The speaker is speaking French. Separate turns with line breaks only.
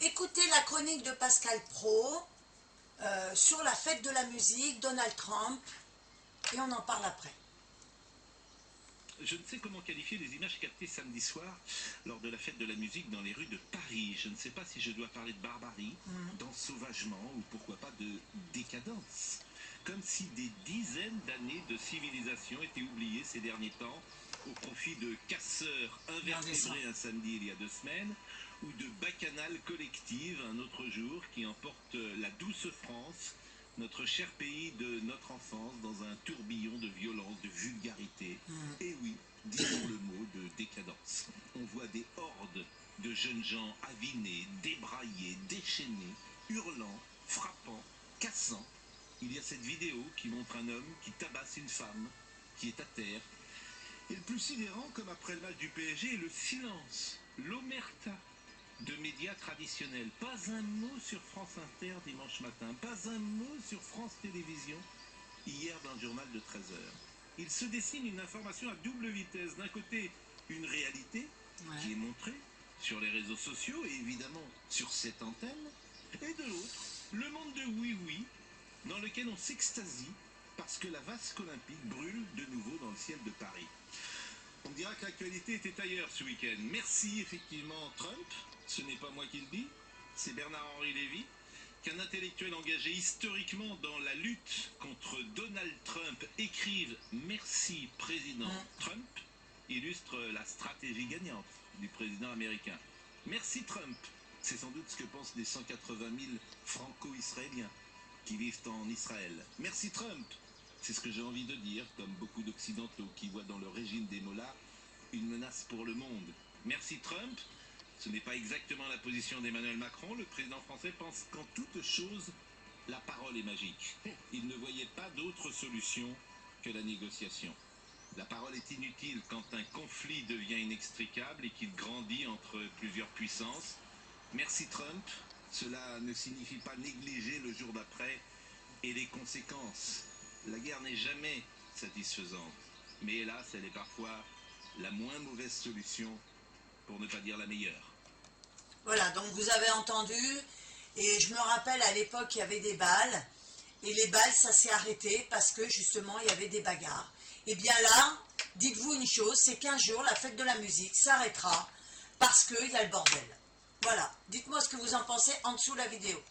Écoutez la chronique de Pascal Praud sur la fête de la musique, Donald Trump, et on en parle après.
Je ne sais comment qualifier les images captées samedi soir lors de la fête de la musique dans les rues de Paris. Je ne sais pas si je dois parler de barbarie, d'ensauvagement ou pourquoi pas de décadence. Comme si des dizaines d'années de civilisation étaient oubliées ces derniers temps au profit de casseurs invertébrés un samedi il y a 2 semaines ou de bacchanales collectives un autre jour qui emportent la douce France, notre cher pays de notre enfance, dans un tourbillon de violence, de vulgarité. Et oui, disons le mot de décadence. On voit des hordes de jeunes gens avinés, débraillés, déchaînés, hurlant, frappant, cassant. Il y a cette vidéo qui montre un homme qui tabasse une femme qui est à terre. Et le plus sidérant, comme après le match du PSG, est le silence, l'omerta de médias traditionnels. Pas un mot sur France Inter dimanche matin, pas un mot sur France Télévisions hier dans le journal de 13h. Il se dessine une information à double vitesse. D'un côté, une réalité qui est montrée sur les réseaux sociaux et évidemment sur cette antenne, et de l'autre, le monde de oui-oui dans lequel on s'extasie parce que la vasque olympique brûle de nouveau dans le ciel de Paris. On dira que l'actualité était ailleurs ce week-end. Merci effectivement Trump, ce n'est pas moi qui le dis, c'est Bernard-Henri Lévy, qu'un intellectuel engagé historiquement dans la lutte contre Donald Trump écrive « Merci Président Trump » illustre la stratégie gagnante du président américain. Merci Trump, c'est sans doute ce que pensent les 180 000 franco-israéliens qui vivent en Israël. Merci Trump, c'est ce que j'ai envie de dire, comme beaucoup d'Occidentaux qui voient dans le régime des mollahs une menace pour le monde. Merci Trump, ce n'est pas exactement la position d'Emmanuel Macron. Le président français pense qu'en toute chose, la parole est magique. Il ne voyait pas d'autre solution que la négociation. La parole est inutile quand un conflit devient inextricable et qu'il grandit entre plusieurs puissances. Merci Trump, cela ne signifie pas négliger le jour d'après et les conséquences. La guerre n'est jamais satisfaisante, mais hélas, elle est parfois la moins mauvaise solution, pour ne pas dire la meilleure.
Voilà, donc vous avez entendu, et je me rappelle à l'époque il y avait des balles, et les balles ça s'est arrêté parce que justement il y avait des bagarres. Et bien là, dites-vous une chose, c'est qu'un jour la fête de la musique s'arrêtera parce qu'il y a le bordel. Voilà, dites-moi ce que vous en pensez en dessous de la vidéo.